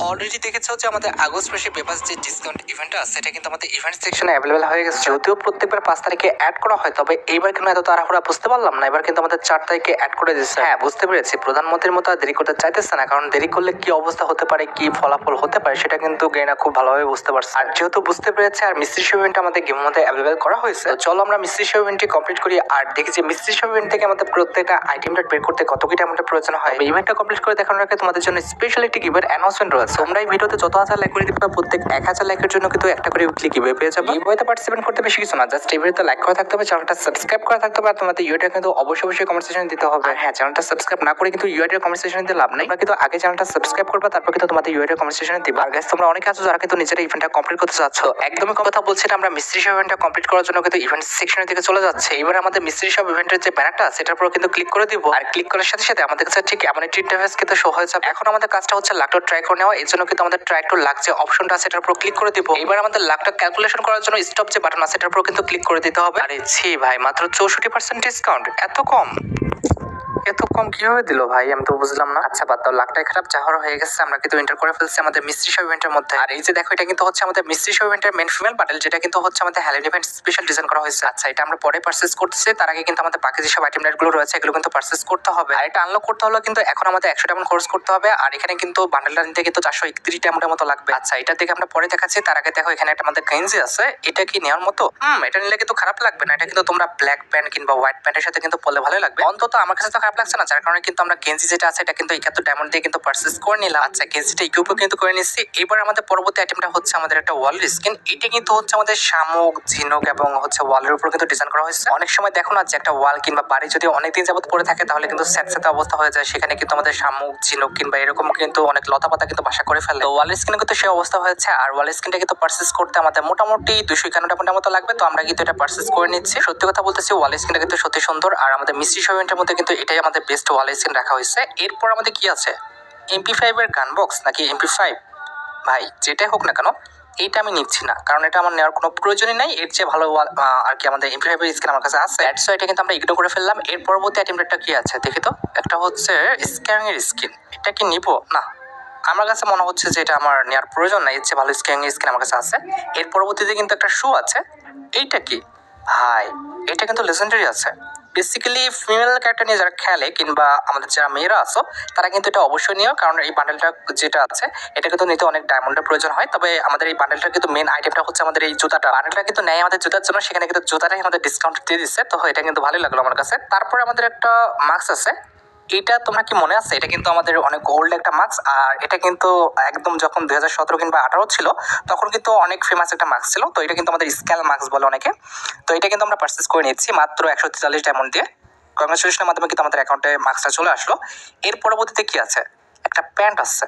Already দেখেছো যে আমাদের আগস্ট মাসে পেপার যে ডিসকাউন্ট ইভেন্ট আছে সেটা কিন্তু আমাদের ইভেন্ট সেকশনে অ্যাভেলেবল হয়ে গেছে। যদিও প্রত্যেকবার 5 তারিখে অ্যাড করা হয়, তবে এইবার কেন এত তাড়াহুড়া বুঝতে পারলাম না। এবার কিন্তু আমাদের 4 তারিখে অ্যাড করে দিচ্ছে। হ্যাঁ, বুঝতে পেরেছি, প্রধানমন্ত্রীর মতো আর দেরি করতে চাইতেছে না, কারণ দেরি করলে কি অবস্থা হতে পারে, কি ফলাফল হতে পারে সেটা কিন্তু গেনা খুব ভালোভাবে বুঝতে পারছে। আর যেহেতু বুঝতে পেরেছে আর মিস্ত্রি শো ইভেন্ট আমাদের গেমের মধ্যে অ্যাভেলেবল করা হয়েছে, তো চলো আমরা মিস্ত্রি শো ইভেন্টটি কমপ্লিট করি আর দেখি যে মিস্ত্রি শো ইভেন্ট থেকে আমাদের প্রত্যেকটা আইটেমটা বের করতে কত কি টাইমটা প্রয়োজন হয়। ইভেন্টটা কমপ্লিট করে দেখানোর আগে তোমাদের জন্য স্পেশাল একটি গিভের অ্যানাউন্সমেন্ট রয়েছে। তোমরা এই ভিডিওতে যত হাজার লাইক করে দিবে প্রত্যেক 1000 লাইকের জন্য কিন্তু একটা করে উইকলি গিভে পেয়ে যাবে। গিভওয়েতে পার্টিসিপেট করতে বেশি কিছু না, জাস্ট এই ভিডিওতে লাইক করা থাকতে হবে, চ্যানেলটা সাবস্ক্রাইব করা থাকতে হবে, আর তোমাদের ইউটা কিন্তু অবশ্যই কমেন্ট সেকশনে দিতে হবে। আর হ্যাঁ, চ্যানেলটা সাবস্ক্রাইব না করে কিন্তু ইউআইডির কমেন্ট সেকশনে দিতে লাভ নেই। তোমরা কিন্তু আগে চ্যানেলটা সাবস্ক্রাইব করবে, তারপর কিন্তু তোমাদের ইউআইডির কমেন্ট সেকশনে দিবা। আর গাইস, তোমরা অনেকে আছো যারা কিন্তু নিজেরা ইভেন্টটা কমপ্লিট করতে চাচ্ছ। একদমই কথা বলছি না, আমরা মিস্ত্রি শপ ইভেন্টটা কমপ্লিট করার জন্য কিন্তু ইভেন্ট সেকশনের দিকে চলে যাচ্ছে। এবার আমাদের মিস্ত্রি শপ ইভেন্টের যে ব্যানারটা সেটার উপর কিন্তু ক্লিক করে দিব, আর ক্লিক করার সাথে সাথে আমাদের কাছে ঠিক এমন একটি ইন্টারফেস কিন্তু শো হয়ে যাবে। এখন আমাদের কাজটা হচ্ছে লাখটা ট্রাই করে নেওয়া। এর জন্য কিন্তু আমাদের ট্রাই টু লাখ যে অপশনটা আছে সেটার উপর ক্লিক করে দিব। এবার আমাদের লাখটা ক্যালকুলেশন করার জন্য স্টপ যে বাটন আছে সেটার উপর কিন্তু ক্লিক করে দিতে হবে। আরে ছি ভাই, মাত্র 64% ডিসকাউন্ট, এত কম! এত কম কিভাবে দিল ভাই, আমি তো বুঝলাম না। আচ্ছা বাদ দাও, লাখটাই খারাপ, যাওয়ার হয়ে গেছে। আমরা কিন্তু এন্টার করে ফেলছি আমাদের মিস্ত্রি শো ইভেন্টের মধ্যে। আর এই যে দেখো, এটা কিন্তু হচ্ছে আমাদের মিস্ত্রি শো ইভেন্টের মেন ফিমেল বান্ডেল, যেটা কিন্তু হচ্ছে আমাদের হ্যালোইন ইভেন্ট স্পেশাল ডিজাইন করা হয়েছে। আচ্ছা, এটা আমরা পরে পারচেজ করতেছি, তার আগে কিন্তু আমাদের বাকি যেসব আইটেম গুলো রয়েছে এগুলো কিন্তু পারচেজ করতে হবে। আর এটা আনলক করতে হলে কিন্তু এখন আমাদের 100 ডায়মন্ড খরচ করতে হবে। আর এখানে কিন্তু বান্ডেলটা নিতে কিন্তু 431 ডায়মন্ডের মতো লাগবে। আচ্ছা, এটা দেখে আমরা পরে দেখাচ্ছি, তার আগে দেখো এখানে একটা আমাদের গেঞ্জি আছে। এটা কি নেওয়ার মতো? এটা নিলে কিন্তু খারাপ লাগবে না। এটা কিন্তু তোমরা ব্ল্যাক প্যান্ট কিংবা হোয়াইট প্যান্টের সাথে কিন্তু পরলে ভালো লাগবে। অন্তত আমার কাছে তো খারাপ লাগছে না, যার কারণে কিন্তু আমরা গেঞ্জি যেটা আছে এটা কিন্তু 71 ডায়মন্ড দিয়ে কিন্তু পারচেজ করে নিলাম। আচ্ছা, গেঞ্জিটা ইকুইপও কিন্তু করে নিচ্ছি। এবার আমাদের পরবর্তী আইটেমটা হচ্ছে আমাদের একটা ওয়ালের স্কিন। এটা কিন্তু হচ্ছে আমাদের শামুক, ঝিনুক এবং হচ্ছে ওয়ালের উপর কিন্তু ডিজাইন করা হয়েছে। অনেক সময় দেখো না যে একটা ওয়াল কিংবা বাড়ি যদি অনেকদিন যাবত পড়ে থাকে তাহলে কিন্তু স্যাঁতস্যাঁতে অবস্থা হয়ে যায়। সেখানে কিন্তু আমাদের শামুক, ঝিনুক কিংবা এরকম কিন্তু অনেক লতা পাতা কিন্তু বাসা করে ফেলে। তো ওয়ালের স্কিনে কিন্তু সেই অবস্থা হয়েছে। আর ওয়ালের স্কিনটা কিন্তু পারচেজ করতে আমাদের মোটামুটি 251 টাকার মতো লাগবে। তো আমরা কিন্তু এটা পারচেজ করে নিচ্ছি। সত্যি কথা বলতেছি, ওয়ালের স্কিনটা কিন্তু সত্যি সুন্দর। আর আমাদের মিস্ত্রি শো ইভেন্টের মধ্যে কিন্তু এটাই আমাদের বেস্ট ওয়ালের স্কিন রাখা হয়েছে। এরপর আমাদের কি আছে, MP5 এর গান বক্স নাকি MP5? ভাই যেটাই হোক না কেন, এইটা আমি নিচ্ছি না, কারণ এটা আমার নেওয়ার কোনো প্রয়োজনই নাই। এর চেয়ে ভালো আর কি আমাদের MP5 এর স্কিন আমার কাছে আছে। দ্যাটস ওয়াই এটা কিন্তু আমরা ইগনোর করে ফেললাম। এর পরবর্তী আইটেমটা কি আছে দেখি তো। একটা হচ্ছে স্ক্যানিং এর স্কিন। এটা কি নিব? না, আমার কাছে মনে হচ্ছে যে এটা আমার নেওয়ার প্রয়োজন নাই। এর চেয়ে ভালো স্ক্যানিং এর স্কিন আমার কাছে আছে। এর পরবর্তীতে কিন্তু একটা শু আছে। এইটা কি ভাই? এটা কিন্তু লেজেন্ডারি আছে। বেসিক্যালি ফিমেল ক্যারেক্টার নিয়ে যারা খেলে কিংবা আমাদের যারা মেয়েরা আছো তারা কিন্তু এটা অবশ্যই নিও, কারণ এই বান্ডেলটা যেটা আছে এটা কিন্তু নিতে অনেক ডায়মন্ডের প্রয়োজন হয়। তবে আমাদের এই বান্ডেলটা কিন্তু মেন আইটেমটা হচ্ছে আমাদের এই জুতাটা। বান্ডেলটা কিন্তু নেয় আমাদের জুতার জন্য, সেখানে কিন্তু জুতাটাই আমাদের ডিসকাউন্ট দিয়ে দিচ্ছে। তো এটা কিন্তু ভালোই লাগলো আমার কাছে। তারপরে আমাদের একটা মাস্ক আছে। এটা তোমরা কি মনে আছে, এটা কিন্তু আমাদের অনেক ওল্ড একটা মাস্ক। আর এটা কিন্তু একদম যখন 2017 কিংবা 18 ছিল তখন কিন্তু অনেক ফেমাস একটা মাস্ক ছিল। তো এটা কিন্তু আমাদের স্কেল মাস্ক বলে অনেকে। তো এটা কিন্তু আমরা পারচেজ করে নিচ্ছি মাত্র 143 ডায়মন্ড দিয়ে। কংগ্রেচুলেশনের মাধ্যমে কিন্তু আমাদের অ্যাকাউন্টে মাস্কটা চলে আসলো। এর পরবর্তীতে কি আছে, একটা প্যান্ট আছে।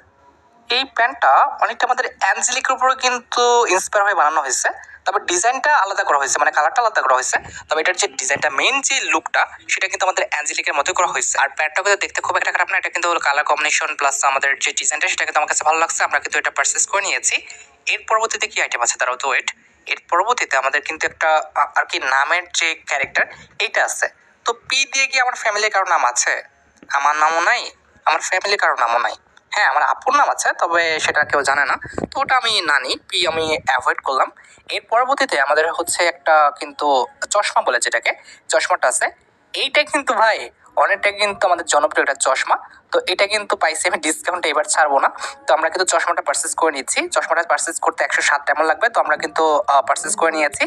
এই প্যান্টটা অনেকটা আমাদের অ্যাঞ্জেলিকের উপরে কিন্তু ইন্সপায়ার হয়ে বানানো হয়েছে। তবে ডিজাইনটা আলাদা করা হয়েছে, মানে কালারটা আলাদা করা হয়েছে। তবে এটার যে ডিজাইনটা, মেইন যে লুকটা, সেটা কিন্তু আমাদের অ্যাঞ্জেলিকের মতোই করা হয়েছে। আর প্যান্টটা কিন্তু দেখতে খুব একটা খারাপ না। এটা কিন্তু কালার কম্বিনেশন প্লাস আমাদের যে ডিজাইনটা সেটা কিন্তু আমার কাছে ভালো লাগছে। আমরা কিন্তু এটা পারচেজ করে নিয়েছি। এর পরবর্তীতে কি আইটেম আছে তারাও তো ওয়েট। এর পরবর্তীতে আমাদের কিন্তু একটা আর কি নামের যে ক্যারেক্টার এইটা আছে। তো পি দিয়ে কি আমার ফ্যামিলির কারো নাম আছে? আমার নামও নাই, আমার ফ্যামিলির কারো নামও নাই। হ্যাঁ, আমার আপুর নাম আছে, তবে সেটা কেউ জানে না। তো ওটা আমি না নিই, পি আমি অ্যাভয়েড করলাম। এর পরবর্তীতে আমাদের হচ্ছে একটা কিন্তু চশমা বলে যেটাকে, চশমাটা আছে। এইটা কিন্তু ভাই অনেকটা কিন্তু আমাদের জনপ্রিয় একটা চশমা। তো এটা কিন্তু পাইছি আমি ডিসকাউন্টে, এবার ছাড়বো না। তো আমরা কিন্তু চশমাটা পারচেজ করে নিচ্ছি। চশমাটা পারচেজ করতে 107 ডায়মন্ড লাগবে। তো আমরা কিন্তু পারচেজ করে নিয়েছি।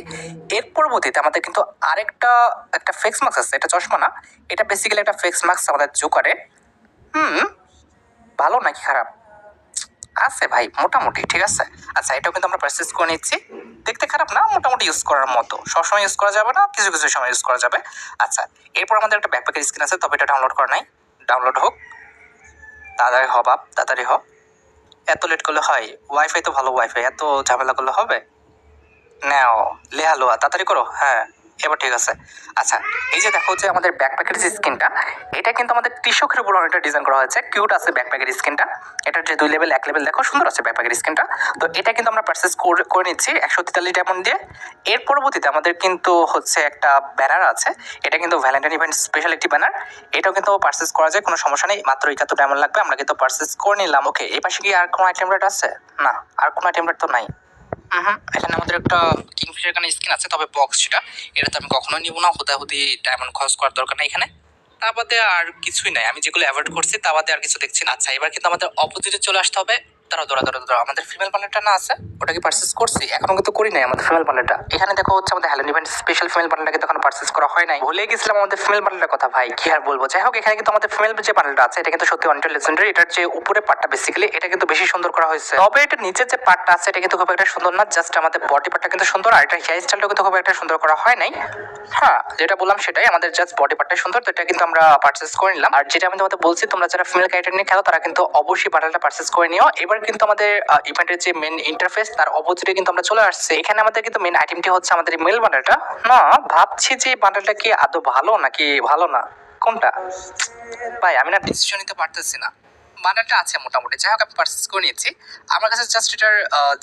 এর পরবর্তীতে আমাদের কিন্তু আরেকটা একটা ফেক্স মাস্ক আছে। এটা চশমা না, এটা বেসিক্যালি একটা ফেক্স মাস্ক আমাদের জোকারে। ভালো নাকি খারাপ? আছে ভাই, মোটামুটি ঠিক আছে। আচ্ছা, এটাও কিন্তু আমরা পারচেজ করে নিচ্ছি। দেখতে খারাপ না, মোটামুটি ইউজ করার মতো। সবসময় ইউজ করা যাবে না, কিছু কিছু সময় ইউজ করা যাবে। আচ্ছা, এরপর আমাদের একটা ব্যাকপ্যাকের স্ক্রিন আছে, তবে এটা ডাউনলোড করা নাই। ডাউনলোড হোক, তাড়াতাড়ি হ বাপ, তাড়াতাড়ি হ। এত লেট করলে হয়? ওয়াইফাই তো ভালো ওয়াইফাই, এত ঝামেলা করলে হবে? নাও লেহালোয়া, তাড়াতাড়ি করো। হ্যাঁ, এবার ঠিক আছে। আচ্ছা, এই যে দেখো যে আমাদের ব্যাকপ্যাকের যে স্কিনটা, এটা কিন্তু আমাদের কৃষকের উপর অনেকটা ডিজাইন করা হয়েছে। কিউট আছে ব্যাকপ্যাকের স্কিনটা। এটার যে 2 লেভেল 1 লেভেল দেখো সুন্দর আছে ব্যাকপ্যাকের স্কিনটা। তো এটা কিন্তু আমরা পারচেজ করে নিচ্ছি 143 ডায়মন্ড দিয়ে। এর পরবর্তীতে আমাদের কিন্তু হচ্ছে একটা ব্যানার আছে। এটা কিন্তু ভ্যালেন্টাইন ইভেন্ট স্পেশাল একটি ব্যানার। এটাও কিন্তু পারচেজ করা যায়, কোনো সমস্যা নেই। মাত্র 71 ডায়মন্ড লাগবে, আমরা কিন্তু পারচেজ করে নিলাম। ওকে, এই পাশে কি আর কোনো আইটেম রেট আছে? না, আর কোনো আইটেম রেট তো নাই। এখানে আমাদের একটা কিংফিশার এখানে স্কিন আছে, তবে বক্স সেটা, এটা তো আমি কখনোই নিব না। হুদাহুদি ডায়মন্ড খরচ করার দরকার নেই এখানে। তা বাদে আর কিছুই নাই, আমি যেগুলো অ্যাভয়েড করছি তা বাদে আর কিছু দেখছি না। আচ্ছা, এবার কিন্তু আমাদের অপোজিটে চলে আসতে হবে। দাঁড়াও, আমাদের ফিমেল পার্টনারটা না আছে, ওটা কি পারচেজ করছি? এখনো কিন্তু করি নাই আমাদের ফিমেল পার্টনারটা। এখানে দেখো হচ্ছে আমাদের হ্যালোন ইভেন্ট স্পেশাল ফিমেল পার্টনারটা কিন্তু এখন পারচেজ করা হয় নাই। ভুলে গেছিলাম আমাদের ফিমেল পার্টনারটার কথা, ভাই কি আর বলবো। যাই হোক, এখানে কিন্তু আমাদের ফিমেল যে পার্টনারটা আছে এটা কিন্তু সত্যি অনেকটা লেজেন্ডারি। এটার যে উপরে পার্টটা বেসিক্যালি এটা কিন্তু বেশি সুন্দর করা হয়েছে, তবে এটা নিচের যে পার্টটা আছে এটা কিন্তু খুব একটা সুন্দর না। জাস্ট আমাদের বডি পার্টটা কিন্তু সুন্দর, আর এটা হেয়ার স্টাইলটা কিন্তু খুব একটা সুন্দর করা হয় নাই। হ্যাঁ, যেটা বললাম সেটাই, আমাদের জাস্ট বডি পার্টটাই সুন্দর। তো এটা কিন্তু আমরা পারচেজ করে নিলাম। আর যেটা আমি তোমাদের বলছি, তোমরা যারা ফিমেল ক্যারেক্টার নিয়ে খেলো তারা কিন্তু অবশ্যই বান্ডেলটা পারচেজ করে নিও। এবার কিন্তু আমাদের ইভেন্টের যে মেন ইন্টারফেস তার অপোজিটে কিন্তু আমরা চলে আসছি। এখানে আমাদের কিন্তু মেন আইটেমটি হচ্ছে আমাদের মেল বান্ডেলটা। না, ভাবছি যে বান্ডেলটা কি আদৌ ভালো নাকি ভালো না, কোনটা ভাই আমি না ডিসিশন নিতে পারতেছি না। বান্ডেলটা আছে মোটামুটি, যাই হোক আমি পারচেজ করে নিয়েছি। আমার কাছে জাস্ট এটার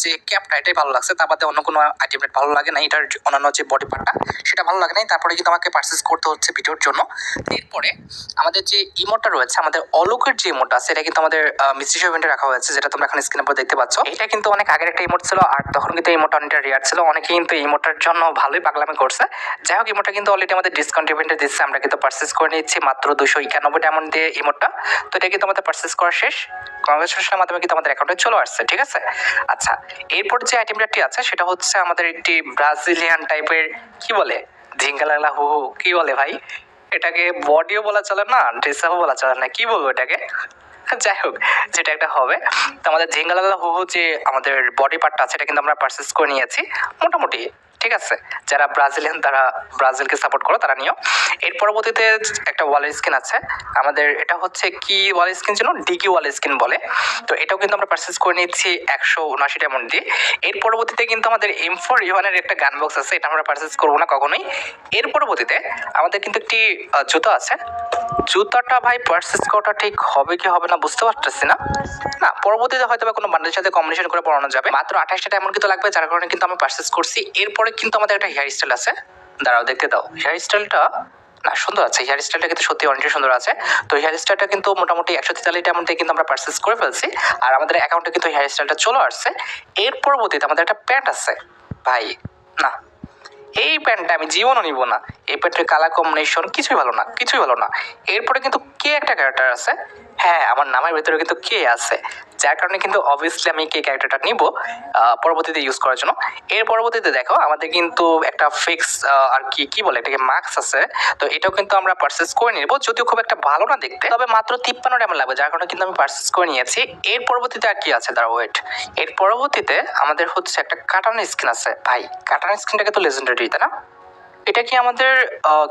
যে ক্যাপটা এটাই ভালো লাগছে, তার বাদে অন্য কোনো আইটেম ভালো লাগে না। এটার অন্যান্য যে বডি পার্টটা সেটা ভালো লাগে নাই, তারপরে কিন্তু আমাকে পারচেজ করতে হচ্ছে ভিডিওর জন্য। এরপরে আমাদের যে ইমোটটা রয়েছে, আমাদের অলোকের যে ইমোটটা আছে, এটা কিন্তু আমাদের মিস্ট্রি শো ইভেন্টে রাখা হয়েছে, যেটা তোমরা এখন স্ক্রিনের উপর দেখতে পাচ্ছ। এটা কিন্তু অনেক আগের একটা ইমোট ছিল, আর তখন কিন্তু ইমোটটা অনেকটা রেয়ার ছিল। অনেকে কিন্তু ইমোটটার জন্য ভালোই পাগলামি করছে। যাই হোক, ইমোটটা কিন্তু অলরেডি আমাদের ডিসকাউন্ট ইভেন্টে দিচ্ছে, আমরা কিন্তু পারচেজ করে নিচ্ছি মাত্র 291 ডায়মন্ড দিয়ে ইমোটটা। তো এটা কিন্তু আমাদের পারচেজ করা শেষ। কংগ্রেচুলেশনের মাধ্যমে কিন্তু আমাদের অ্যাকাউন্টে চলে আসছে, ঠিক আছে। আচ্ছা, এরপর যে আইটেমটি আছে সেটা হচ্ছে আমাদের একটি ব্রাজিলিয়ান টাইপের, কি বলে, ঝিঙ্গালালা হু হু, কি বলে ভাই এটাকে, বডিও বলা চলে না, ড্রেসআপও বলা চলে না, কি বলবো এটাকে। যাই হোক, যেটা একটা হবে। তো আমাদের ঝিঙ্গালালা হু হু যে আমাদের বডি পার্টটা আছে এটা কিন্তু আমরা পারচেজ করে নিয়েছি মোটামুটি, ঠিক আছে। যারা ব্রাজিলিয়ান তারা ব্রাজিলকে সাপোর্ট করো তারা নিও। এর পরবর্তীতে একটা ওয়ালের স্কিন আছে আমাদের, এটা হচ্ছে কি ওয়ালের স্কিন ছিল, ডিকি ওয়ালের স্কিন বলে। তো এটাও কিন্তু আমরা পারচেজ করে নিচ্ছি 179 ডায়মন্ড দিয়ে। এর পরবর্তীতে কিন্তু আমাদের M4 ইভানের একটা গান বক্স আছে, এটা আমরা পারচেজ করবো না কখনোই। এর পরবর্তীতে আমাদের কিন্তু একটি জুতো আছে। জুতাটা ভাই পারচেজ করাটা ঠিক হবে কি হবে না বুঝতে পারতেছি না। না, পরবর্তীতে হয়তো বা কোনো বান্ডেলের সাথে কম্বিনেশন করে পড়ানো যাবে। মাত্র 28টা ডায়মন্ড কিন্তু লাগবে, যার কারণে কিন্তু আমি পারচেজ করছি। এরপরে কিন্তু আমাদের একটা হেয়ার স্টাইল আছে, দাঁড়াও দেখতে দাও। হেয়ার স্টাইলটা না সুন্দর আছে, হেয়ার স্টাইলটা কিন্তু সত্যি অনেক সুন্দর আছে। তো হেয়ার স্টাইলটা কিন্তু মোটামুটি 143 ডায়মন্ড দিয়ে কিন্তু আমরা পারচেজ করে ফেলছি, আর আমাদের অ্যাকাউন্টে কিন্তু হেয়ার স্টাইলটা চলে আসছে। এর পরবর্তীতে আমাদের একটা প্যান্ট আছে ভাই, না এই প্যান্টটা আমি জীবনও নিব না। এই প্যান্টের কালার কম্বিনেশন কিছুই ভালো না, কিছুই ভালো না। এরপরে কিন্তু কে একটা ক্যারেক্টার আছে, হ্যাঁ আমার নামের ভেতরে কিন্তু কে আছে, যার কারণে কিন্তু অবভিয়াসলি আমি কে ক্যারেক্টারটা নিব পরবর্তীতে ইউজ করার জন্য। এর পরবর্তীতে দেখো আমাদের কিন্তু একটা ফিক্স আর কি বলে এটাকে মাস্ক আছে। তো এটাও কিন্তু আমরা পারচেজ করে নিব, যদিও খুব একটা ভালো না দেখতে, তবে মাত্র 53 ডায়মন্ড লাগবে, যার কারণে কিন্তু আমি পারচেজ করে নিয়েছি। এর পরবর্তীতে আর কি আছে, দাঁড়া ওয়েট, এর পরবর্তীতে আমাদের হচ্ছে একটা কাটানো স্কিন আছে ভাই। কাটানো স্কিনটাকে তো লেজেন্ডারি, তাই না? এটা কি আমাদের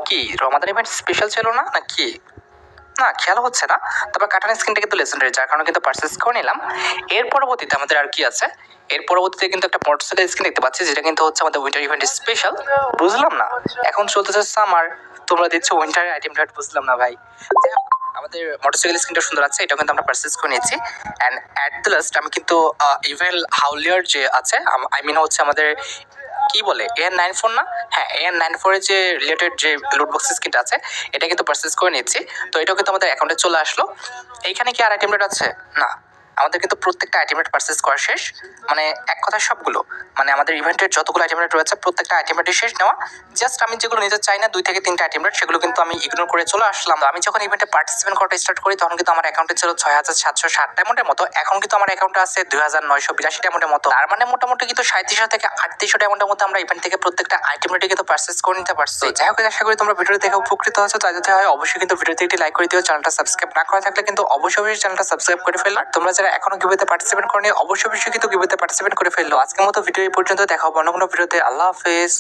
কি রমাদান ইভেন্ট স্পেশাল ছিল না নাকি, না খেয়াল হচ্ছে না। তবে কাটান স্কিনটা কিন্তু লেজেন্ডারি, যার কারণে কিন্তু পারচেজ করে নিলাম। এর পরবর্তীতে আমাদের আর কি আছে, এর পরবর্তীতে কিন্তু একটা মোটরসাইকেল স্কিন দেখতে পাচ্ছি, যেটা কিন্তু হচ্ছে আমাদের উইন্টার ইভেন্ট স্পেশাল। বুঝলাম না, এখন চলতেছে সামার, তোমরা দিচ্ছ উইন্টার আইটেম রেট, বুঝলাম না ভাই। যাই হোক, আমাদের মোটরসাইকেল স্কিনটা সুন্দর আছে, এটা কিন্তু আমরা পারচেজ করে নিয়েছি। অ্যান্ড অ্যাট দ্য লাস্ট আমি কিন্তু ইভেল হাউলিয়ার যে আছে, আই মিন হচ্ছে আমাদের কি বলে AN94 না, হ্যাঁ AN94 এর যে রিলেটেড যে লুট বক্স স্কিনটা আছে এটা কিন্তু পারচেজ করে নিচ্ছি। তো এটাও কিন্তু আমাদের অ্যাকাউন্টে চলে আসলো। এইখানে কি আর আইটেম রেট আছে? না, আমাদের কিন্তু প্রত্যেকটা আইটেম রেট পারচেজ করা শেষ, মানে এক কথায় সবগুলো, মানে আমাদের ইভেন্টের যতগুলো আইটেম রেট রয়েছে প্রত্যেকটা আইটেম রেটই শেষ নেওয়া। জাস্ট আমি যেগুলো নিতে চাই না 2 থেকে 3টা আইটেম রেট, সেগুলো কিন্তু আমি ইগনোর করে চলে আসলাম। তো আমি যখন ইভেন্টে পার্টিসিপেট করা স্টার্ট করি তখন কিন্তু আমার অ্যাকাউন্টে ছিল 6760 ডায়মন্ডের মতো। এখন কিন্তু আমার অ্যাকাউন্টে আছে 2982 ডায়মন্ডের মতো। তার মানে মোটামুটি কিন্তু 3700 থেকে 3800 ডায়মন্ডের মধ্যে আমরা ইভেন্ট থেকে প্রত্যেকটা আইটেম রেটে কিন্তু পারচেজ করে নিতে পারছি। যাই হোক, আশা করি তোমরা ভিডিওটি দেখে উপকৃত হয়েছো। তাই যদি হয় অবশ্যই কিন্তু ভিডিওতে একটি লাইক করে দিও। চ্যানেলটা সাবস্ক্রাইব না করা থাকলে কিন্তু অবশ্যই চ্যানেলটা সাবস্ক্রাইব করে ফেলো। আর তোমরা যারা এখনো গিভওয়েতে পার্টিসিপেট করনি অবশ্যই কিন্তু গিভওয়েতে পার্টিসিপেট করে ফেললো। আজকের মতো ভিডিও এই পর্যন্ত, দেখা হবে অন্য কোনো ভিডিওতে। আল্লাহ হাফেজ।